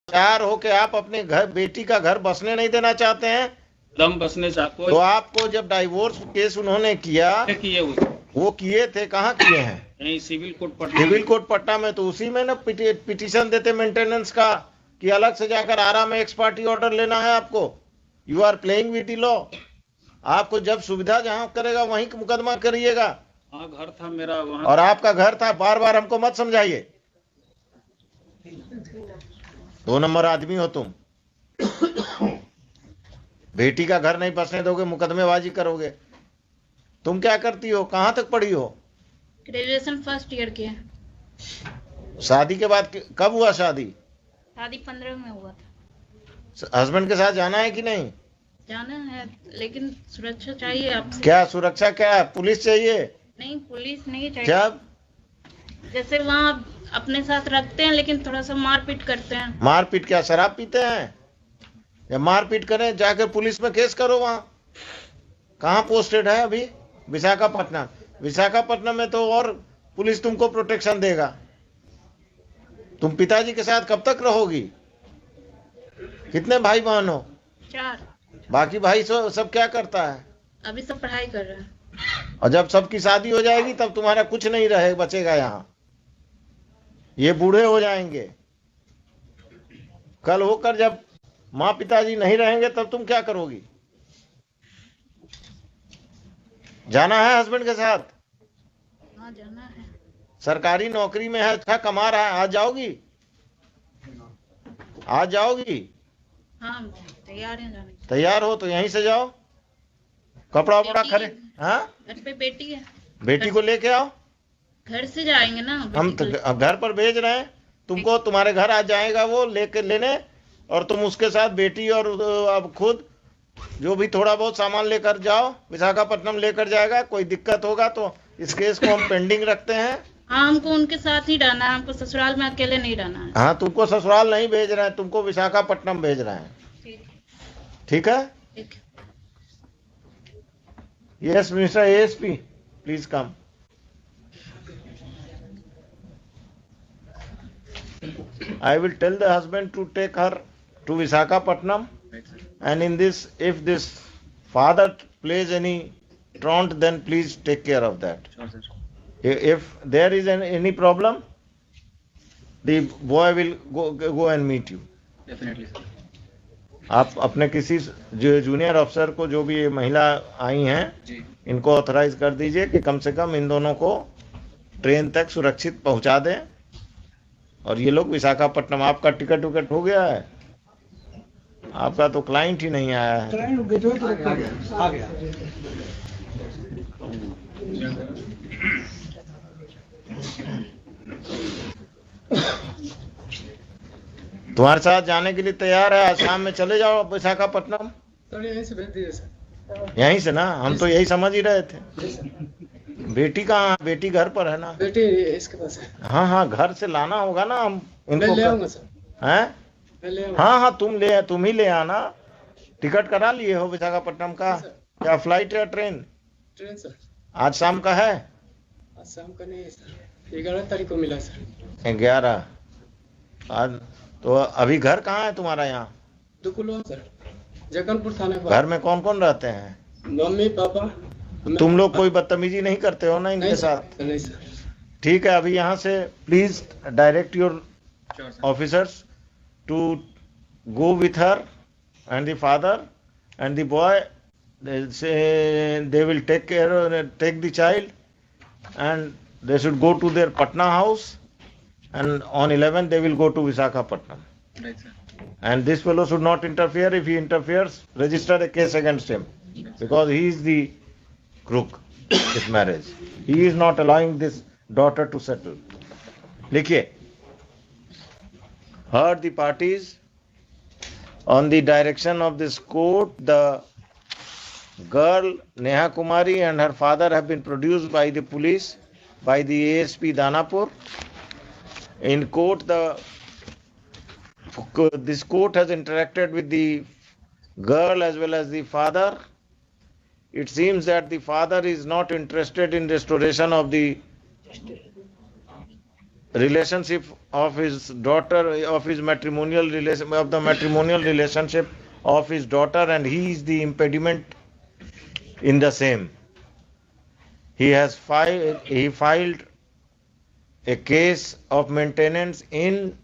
चार हो के आप अपने घर बेटी का घर बसने नहीं देना चाहते हैं? दम बसने तो आपको जब डाइवोर्स केस उन्होंने किया, किए वो किए थे, कहाँ किए हैं? यही civil court Patna. Civil court Patna में, तो उसी में ना पिटीशन देते मेंटेनेंस का, कि अलग से जाकर आरा में एक्स पार्टी ऑर्डर लेना है आपको। You are playing with the law. आपको जब सुविधा जहां करेगा वहीं मुकदमा करिएगा। हाँ, घर था मेरा वहाँ। और आपका घर था, बार बार हमको मत समझाइए। 2 नंबर आदमी हो तुम। बेटी का घर नहीं बसने दोगे, मुकदमेबाजी करोगे। तुम क्या करती हो, कहां तक पढ़ी हो? ग्रेजुएशन फर्स्ट ईयर के। शादी के बाद कब हुआ शादी? शादी 15 में हुआ था। हस्बैंड के साथ जाना है कि नहीं? जाना है, लेकिन सुरक्षा चाहिए आपसे। क्या सुरक्षा, क्या है? पुलिस चाहिए? नहीं, पुलिस नहीं चाहिए। जब जैसे वहाँ अपने साथ रखते हैं, लेकिन थोड़ा सा मारपीट करते हैं। मारपीट क्या, शराब पीते हैं? या मारपीट करें, जाकर पुलिस में केस करो। वहां कहाँ पोस्टेड है अभी? विशाखापट्टनम। विशाखापट्टनम में तो और पुलिस तुमको प्रोटेक्शन देगा। तुम पिताजी के साथ कब तक रहोगी? कितने भाई बहन हो? 4। बाकी भाई सब क्या करता है? अभी सब पढ़ाई कर रहे हैं। और जब सबकी शादी हो जाएगी तब तुम्हारा कुछ नहीं रहे बचेगा यहाँ। ये बूढ़े हो जाएंगे। कल होकर जब माँ पिताजी नहीं रहेंगे तब तुम क्या करोगी? जाना है हस्बैंड के साथ? हाँ, जाना है। सरकारी नौकरी में है, अच्छा कमा रहा है, आज जाओगी? आज जाओगी? हाँ, तैयार हैं जाने। तैयार हो तो यहीं से जाओ, कपड़ा वपड़ा खरे। हाँ, घर पे बेटी है। बेटी को लेके आओ। घर से जाएंगे ना। हम तो घर पर भेज रहे हैं तुमको, तुम्हारे घर आ जाएगा वो लेके लेने, और तुम उसके साथ बेटी और अब खुद जो भी थोड़ा बहुत सामान लेकर जाओ। विशाखापट्टनम लेकर जाएगा, कोई दिक्कत होगा तो इस केस को हम पेंडिंग रखते हैं। हाँ, हमको उनके साथ ही रहना है, हमको ससुराल में अकेले नहीं रहना है। हाँ, तुमको ससुराल नहीं भेज रहे हैं, तुमको विशाखापट्टनम भेज रहे हैं। ठीक है? ठीक है। Yes mister ASP, please come. I will tell the husband to take her to Visakhapatnam, and in this, if this father plays any truant, then please take care of that. Sure, sir. If there is any problem, the boy will go and meet you. Definitely, sir. आप अपने किसी junior अफसर को, जो भी ये महिला आई हैं, जी, इनको ऑथराइज कर दीजिए कि कम से कम इन दोनों को ट्रेन तक सुरक्षित पहुंचा दें। और ये लोग विशाखापट्टनम, आपका टिकट विकट हो गया है? आपका तो क्लाइंट ही नहीं आया है। आ गया। तुम्हारे साथ जाने के लिए तैयार है, आज शाम में चले जाओ विशाखापट्टनम। सर यहीं से भेज दीजिए सर। यहीं से ना, हम तो यही समझ ही रहे थे। बेटी कहाँ? बेटी घर पर है ना? बेटी इसके पास है। हाँ हाँ, घर से लाना होगा ना हम इनको। मैं ले आऊंगा सर। हैं? मैं ले आऊंगा। हाँ हाँ, तुम ही ले आना। टिकट करा लिए हो विशाखापट्टनम का? क्या फ्लाइट या ट्रेन? Train sir. आज शाम का है? आज शाम का नहीं है सर, 11 तारीख को मिला सर। 11? आज तो अभी घर कहाँ है तुम्हारा? यहाँ दुकुलवा सर, जगनपुर थाने पर। घर में कौन कौन रहते हैं? Mummy papa. तुम लोग कोई बदतमीजी नहीं करते हो ना इनके साथ? नहीं सर। ठीक है, अभी यहाँ से please direct your sure, sir. officers to go with her and the father and the boy. They say they will take the child, and they should go to their Patna house, and on 11 they will go to Visakhapatnam. Right, sir. And this fellow should not interfere. If he interferes, register a case against him, because he is the crook this marriage. He is not allowing this daughter to settle. लिखिए, heard the parties. On the direction of this court, the girl Neha Kumari and her father have been produced by the police, by the ASP Danapur. In court, this court has interacted with the girl as well as the father. It seems that the father is not interested in restoration of the relationship of his daughter, of his matrimonial relation, of the matrimonial relationship of his daughter, and he is the impediment in the same. He filed a case of maintenance in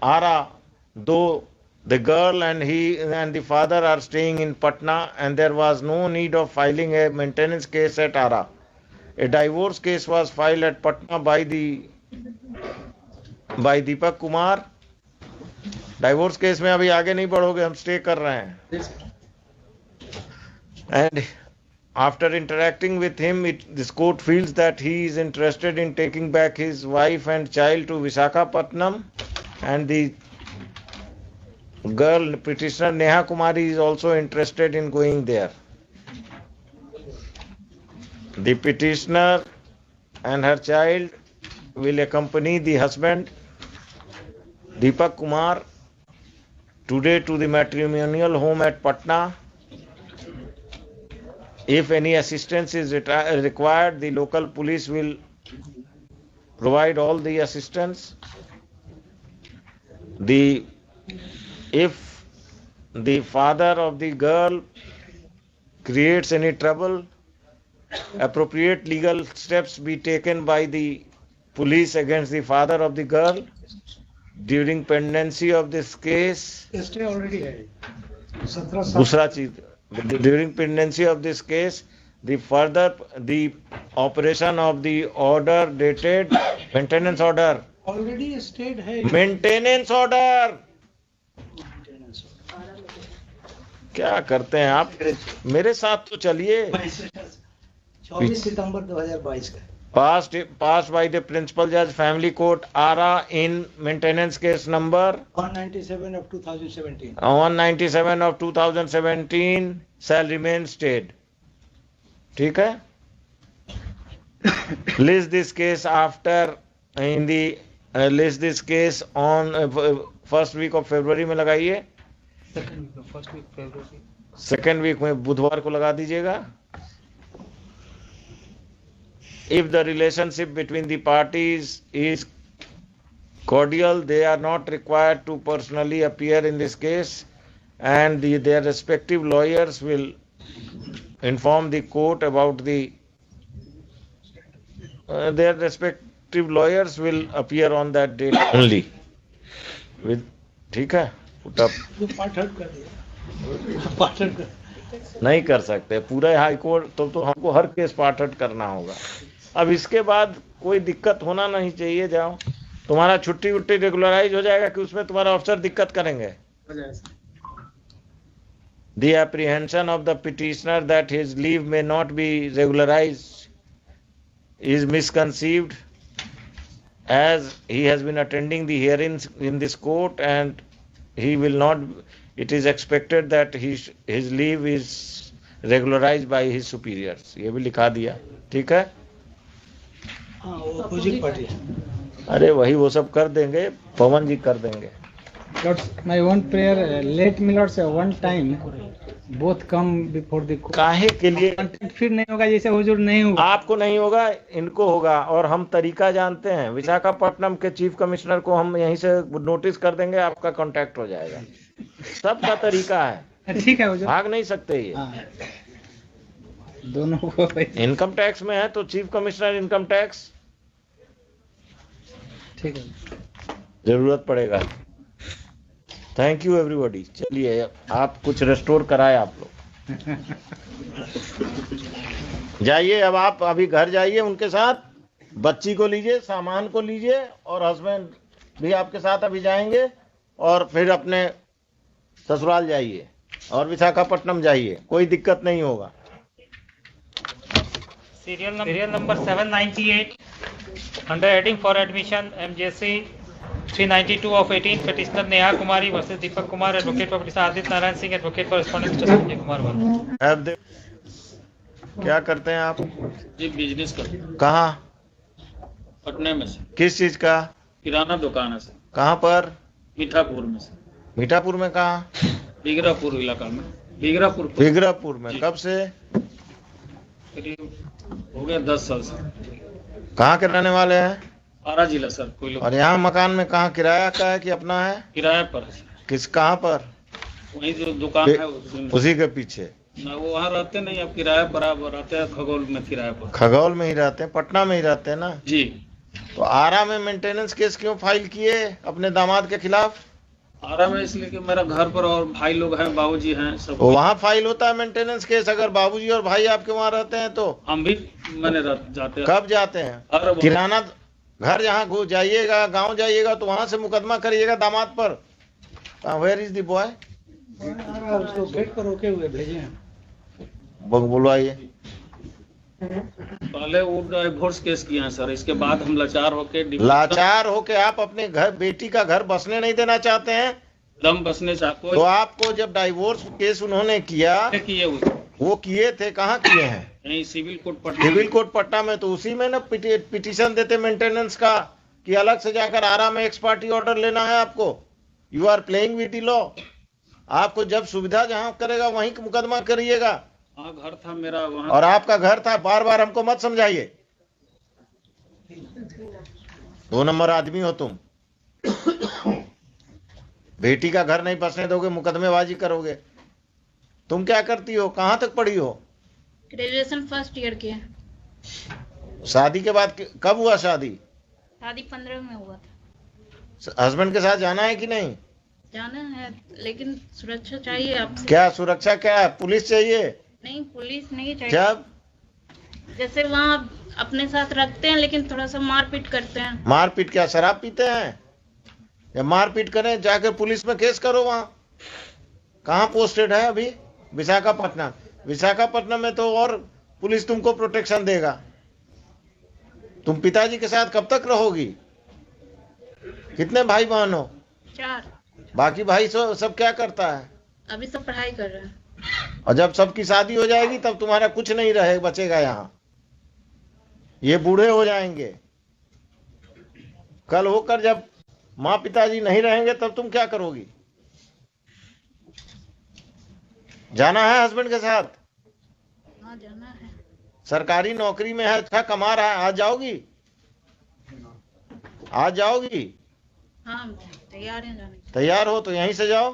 Ara, though the girl and he and the father are staying in Patna, and there was no need of filing a maintenance case at Ara. A divorce case was filed at Patna by Deepak Kumar. Divorce case में अभी आगे नहीं बढ़ोगे, हम stay कर रहे हैं. And after interacting with him, this court feels that he is interested in taking back his wife and child to Visakhapatnam, and the girl petitioner Neha Kumari is also interested in going there. The petitioner and her child will accompany the husband Deepak Kumar today to the matrimonial home at Patna. If any assistance is required, the local police will provide all the assistance. If the father of the girl creates any trouble, appropriate legal steps be taken by the police against the father of the girl. During pendency of this case, stay already है 17 साल दूसरा चीज, during pendency of this case, the operation of the order dated maintenance order, already state है maintenance order. क्या करते हैं आप, मेरे साथ तो चलिए. 24 सितंबर 2022 का passed by the principal judge, family court, Ara, in maintenance case number 197 of 2017 197 of 2017 shall remain stayed. ठीक है. List this case list this case on first week of February में लगाइए. सेकेंड वीक में बुधवार को लगा दीजिएगा. If the relationship between the parties is cordial, they are not required to personally appear in this case, and their respective lawyers will inform the court about their respective lawyers will appear on that date only. ठीक है. Put up. पाठ हट कर दिया पाठ हट कर नहीं कर सकते पूरा हाई कोर्ट, तो हमको हर केस पाठट करना होगा. अब इसके बाद कोई दिक्कत होना नहीं चाहिए. जाओ, तुम्हारा छुट्टी उट्टी रेगुलराइज हो जाएगा कि उसमें तुम्हारा अफसर दिक्कत करेंगे. The apprehension of the petitioner that his leave may not be regularized is misconceived, as he has been attending the hearings in this court, and he will not. It is expected that his leave is regularized by his superiors. ये भी लिखा दिया. ठीक है. हाँ वो opposite party है. अरे वही वो सब कर देंगे, पवन जी कर देंगे. Lords, my one prayer, let me Lords one time both come before the court. काहे के लिए? Content फिर नहीं होगा जैसे हुजूर नहीं होगा. आपको नहीं होगा, इनको होगा. और हम तरीका जानते हैं. विशाखापट्टनम के चीफ कमिश्नर को हम यहीं से नोटिस कर देंगे, आपका कांटेक्ट हो जाएगा. सबका तरीका है. ठीक है हुजूर. भाग नहीं सकते ये. हाँ. दोनों को इनकम टैक्स में है तो चीफ कमिश्नर इनकम टैक्स ठीक है. जरूरत पड़ेगा. Thank you everybody. चलिए, आप कुछ रेस्टोर कराए आप लोग. जाइए, अब आप अभी घर जाइए, उनके साथ बच्ची को लीजिए, सामान को लीजिए, और हस्बैंड भी आपके साथ अभी जाएंगे, और फिर अपने ससुराल जाइए और विशाखापट्टनम जाइए. कोई दिक्कत नहीं होगा. Serial number 798 under heading for admission MJC 392 of 18 petitioner Neha Kumari versus Deepak Kumar, advocate for petitioner Adit Narayan Singh, advocate for respondent Mr. Sanjay Kumar Verma. क्या करते हैं आप? जी बिजनेस करते हैं. कहाँ? पटना में से. किस चीज का? किराना दुकान है सर. कहाँ पर? मीठापुर में से. मीठापुर में कहाँ? बिगरापुर इलाका में. बिगरापुर बिगरापुर में. कब से? करीब हो गया 10 साल से. कहाँ के रहने वाले हैं? आरा जिला सर, कोई लोग और यहाँ मकान में कहाँ किराया का है कि अपना है? किराए पर है सर। किस कहाँ पर? वही जो दुकान है उसी में। उसी के पीछे। ना वो वहाँ रहते नहीं, अब किराए पर आप रहते हैं खगोल में किराए पर। खगौल में ही रहते हैं, पटना में ही रहते हैं ना? जी। तो आरा में मेंटेनेंस केस क्यों फाइल किए अपने दामाद के खिलाफ? आरा में इसलिए कि मेरा घर पर और भाई लोग हैं, बाबूजी हैं सब। तो वहाँ फाइल होता है मेंटेनेंस केस अगर बाबूजी और भाई आपके वहाँ रहते हैं तो? हम भी जाते हैं। कब जाते हैं? हर किराना घर जहाँ घुस जाइएगा, गांव जाइएगा तो वहां से मुकदमा करिएगा दामाद पर। Where is the boy? उसको गेट पर रोके हुए भेजे हैं। बुलवाइए। पहले वो डिवोर्स केस किया है सर, इसके बाद हम लाचार होके आप अपने घर बेटी का घर बसने नहीं देना चाहते हैं? दम बसने चाहते तो आपको जब डाइवोर्स केस उन्होंने किया, वो किए थे, कहाँ किए हैं? यही civil court Patna. Civil court Patna में। तो उसी में ना पिटीशन देते मेंटेनेंस का, कि अलग से जाकर आरा में एक्स पार्टी ऑर्डर लेना है आपको? You are playing with the law. आपको जब सुविधा जहाँ करेगा वहीं मुकदमा करिएगा। हाँ, घर था मेरा वहाँ। और आपका घर था, बार बार हमको मत समझाइए। 2 नंबर आदमी हो तुम। बेटी का घर नहीं बसने दोगे, मुकदमेबाजी करोगे। तुम क्या करती हो? कहाँ तक पढ़ी हो? ग्रेजुएशन फर्स्ट ईयर की है। शादी के बाद कब हुआ शादी? शादी 15 में हुआ था। हस्बैंड के साथ जाना है कि नहीं? जाना है, लेकिन सुरक्षा चाहिए आपसे। क्या सुरक्षा? क्या है? पुलिस चाहिए? नहीं, पुलिस नहीं चाहिए। जब जैसे वहाँ अपने साथ रखते हैं, लेकिन थोड़ा सा मारपीट करते हैं। मारपीट? क्या शराब पीते हैं? या मारपीट करें, जाकर पुलिस में केस करो। वहाँ कहाँ पोस्टेड है अभी? विशाखापट्टनम। विशाखापट्टनम में तो और पुलिस तुमको प्रोटेक्शन देगा। तुम पिताजी के साथ कब तक रहोगी? कितने भाई बहन हो? 4। बाकी भाई सब क्या करता है? अभी सब पढ़ाई कर रहे हैं। और जब सबकी शादी हो जाएगी तब तुम्हारा कुछ नहीं रहे बचेगा यहाँ। ये बूढ़े हो जाएंगे। कल होकर जब माँ पिताजी नहीं रहेंगे तब तुम क्या करोगी? जाना है हस्बैंड के साथ? हाँ, जाना है। सरकारी नौकरी में है, अच्छा कमा रहा है। आज जाओगी? आज जाओगी? हाँ, तैयार हैं जाने। तैयार हो तो यहीं से जाओ।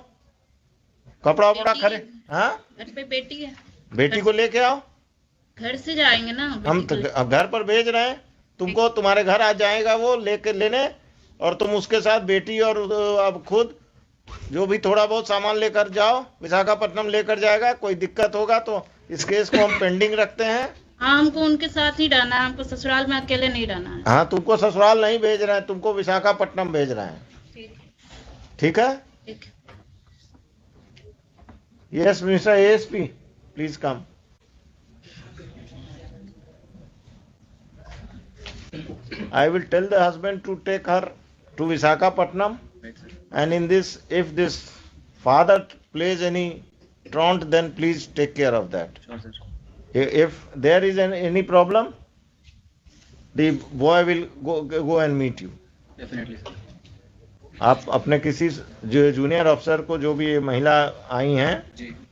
कपड़ा वपड़ा खरे। हाँ, घर पे बेटी है। बेटी को लेके आओ। घर से जाएंगे ना। हम तो घर पर भेज रहे हैं तुमको। तुम्हारे घर आ जाएगा वो लेके लेने, और तुम उसके साथ बेटी और अब खुद जो भी थोड़ा बहुत सामान लेकर जाओ। विशाखापट्टनम लेकर जाएगा। कोई दिक्कत होगा तो इस केस को हम पेंडिंग रखते हैं। हाँ, हमको उनके साथ ही रहना है। हमको ससुराल में अकेले नहीं रहना है। हाँ, तुमको ससुराल नहीं भेज रहे हैं, तुमको विशाखापट्टनम भेज रहे हैं। ठीक है? ठीक है। Yes, Mr. ASP, please come. I will tell the husband to take her to Visakhapatnam, and in this, if this father plays any truant, then please take care of that. If there is any problem, the boy will go and meet you. Definitely, sir. आप अपने किसी junior अफसर को, जो भी ये महिला आई हैं,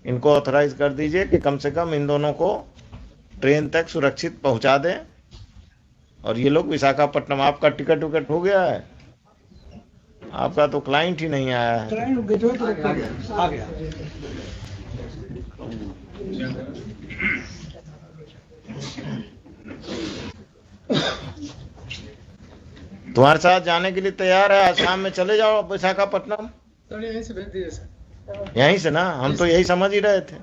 इनको ऑथराइज कर दीजिए कि कम से कम इन दोनों को ट्रेन तक सुरक्षित पहुंचा दें। और ये लोग विशाखापट्टनम। आपका टिकट विकट हो गया है? आपका तो क्लाइंट ही नहीं आया है। क्लाइंट गेटवे पर आ गया। तुम्हारे साथ जाने के लिए तैयार है। आज शाम में चले जाओ विशाखापट्टनम। सर यहीं से भेज दीजिए सर। यहीं से ना? हम तो यही समझ ही रहे थे।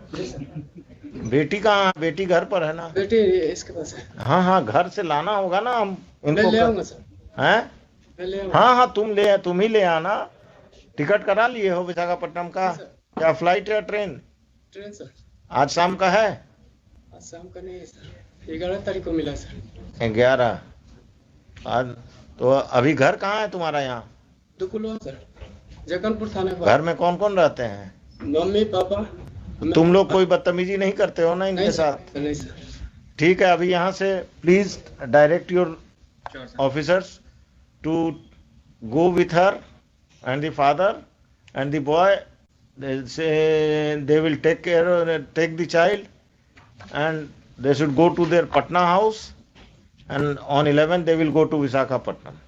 बेटी कहाँ? बेटी घर पर है ना? बेटी इसके पास है। हाँ हाँ, घर से लाना होगा ना। हम मैं ले आऊंगा सर। हैं? मैं ले आऊंगा। हाँ हाँ, तुम ही ले आना। टिकट करा लिए हो विशाखापट्टनम का? क्या फ्लाइट है ट्रेन? Train sir. आज शाम का है? आज शाम का नहीं है सर, 11 तारीख को मिला सर। 11। आज तो अभी घर कहाँ है तुम्हारा? यहाँ दुकुलवा सर, जगनपुर थाने पर। घर में कौन कौन रहते हैं? Mummy papa. तुम लोग कोई बदतमीजी नहीं करते हो ना इनके साथ? नहीं सर। ठीक है, अभी यहाँ से please direct your officers to go with her and the father and the boy. They will take the child, and they should go to their Patna house, and on 11 they will go to Visakhapatnam.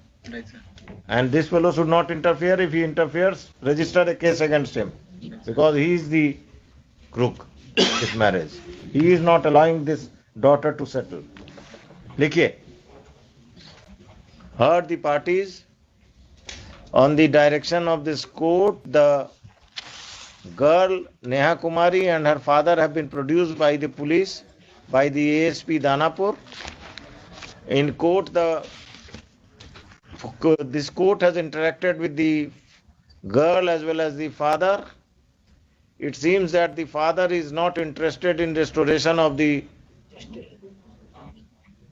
And this fellow should not interfere. If he interferes, register a case against him, because he is the crook this marriage. He is not allowing this daughter to settle. लिखिए, heard the parties. On the direction of this court, the girl Neha Kumari and her father have been produced by the police, by the ASP Danapur. In court, this court has interacted with the girl as well as the father. It seems that the father is not interested in restoration of the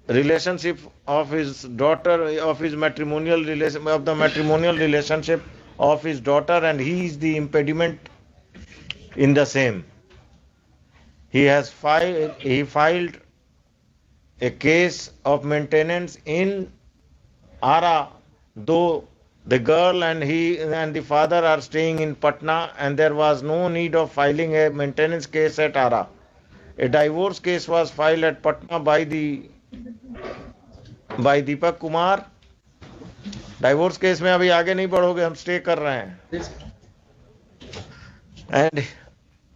relationship of his daughter, of his matrimonial relation, of the matrimonial relationship of his daughter, and he is the impediment in the same. He filed a case of maintenance in Ara, though the girl and he and the father are staying in Patna, and there was no need of filing a maintenance case at Ara. A divorce case was filed at Patna by Deepak Kumar. Divorce case में अभी आगे नहीं बढ़ोगे, हम stay कर रहे हैं. And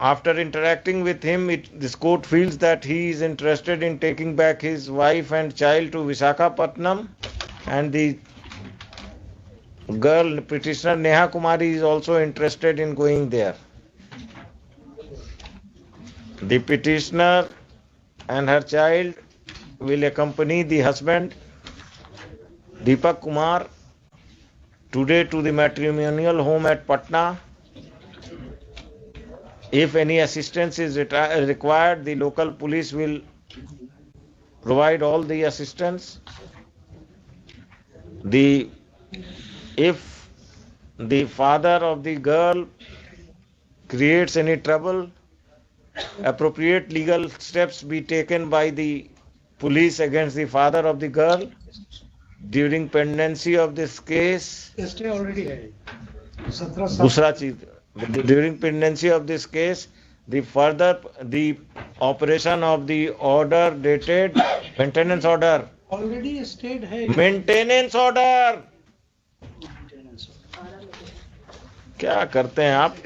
after interacting with him, this court feels that he is interested in taking back his wife and child to Visakhapatnam, and the girl petitioner Neha Kumari is also interested in going there. The petitioner and her child will accompany the husband Deepak Kumar today to the matrimonial home at Patna. If any assistance is required, the local police will provide all the assistance. If the father of the girl creates any trouble, appropriate legal steps be taken by the police against the father of the girl. During pendency of this case, stay already है 17 दूसरा चीज, during pendency of this case, the operation of the order dated maintenance order. Already stayed है. Maintenance order क्या करते हैं आप?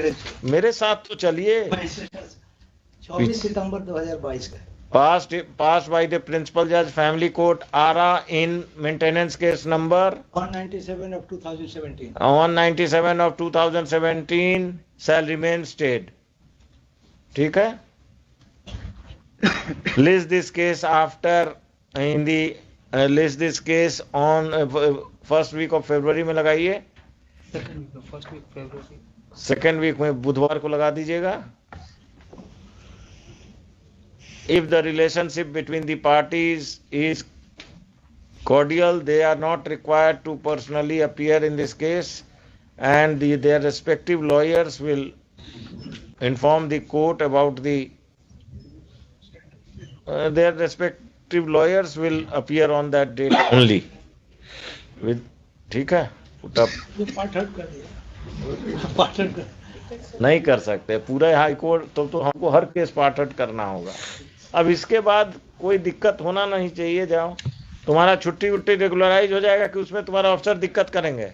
मेरे साथ तो चलिए. 24 सितंबर 2022 का. Passed by the principal judge, family court, Ara, in maintenance case number 197 of 2017. 197 of 2017 shall remain stayed. ठीक है? List this case list this case on first week of February में लगाइए. Second week में बुधवार को लगा दीजिएगा. If the relationship between the parties is cordial, they are not required to personally appear in this case, and their respective lawyers will inform the court about their respective lawyers will appear on that date only. ठीक है? Put up. पाठक कर दिया. पाठक कर. नहीं कर सकते पूरा high court, तो हमको हर केस पार्ट करना होगा. अब इसके बाद कोई दिक्कत होना नहीं चाहिए. जाओ, तुम्हारा छुट्टी उट्टी रेगुलराइज हो जाएगा कि उसमें तुम्हारा अफसर दिक्कत करेंगे.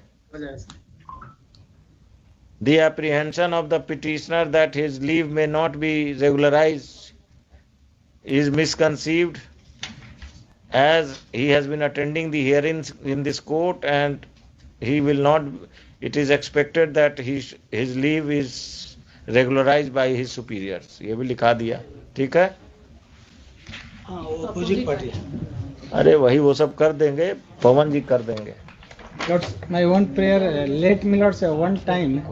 The apprehension of the petitioner that his leave may not be regularized is misconceived, as he has been attending the hearings in this court, and he will not. It is expected that his leave is regularized by his superiors. ये भी लिखा दिया. ठीक है? हाँ, वो opposite party. अरे वही वो सब कर देंगे, पवन जी कर देंगे. My one prayer, let me Lord say one time,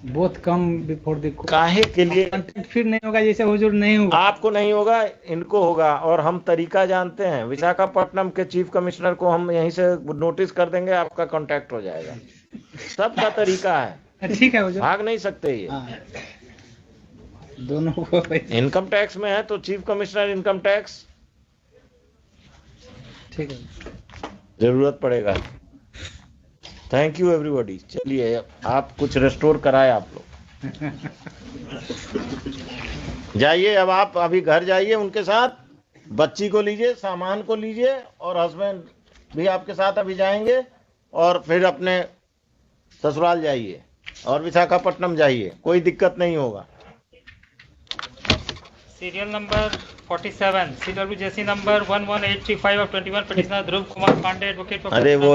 both come before the court. काहे के लिए? फिर नहीं होगा जैसे हुजूर नहीं होगा. आपको नहीं होगा, इनको होगा. और हम तरीका जानते हैं. विशाखापट्टनम के चीफ कमिश्नर को हम यहीं से नोटिस कर देंगे, आपका कांटेक्ट हो जाएगा. सबका तरीका है. ठीक है हुजूर. भाग नहीं सकते ये. दोनों को इनकम टैक्स में है तो चीफ कमिश्नर इनकम टैक्स. ठीक है, जरूरत पड़ेगा. Thank you everybody. चलिए, आप कुछ रेस्टोर कराए आप लोग. जाइए, अब आप अभी घर जाइए, उनके साथ बच्ची को लीजिए, सामान को लीजिए, और हस्बैंड भी आपके साथ अभी जाएंगे. और फिर अपने ससुराल जाइए और विशाखापट्टनम जाइए, कोई दिक्कत नहीं होगा। Serial number 47, CWJC number 11835 of 21, petitioner Dhruv Kumar Pandey, advocate for अरे वो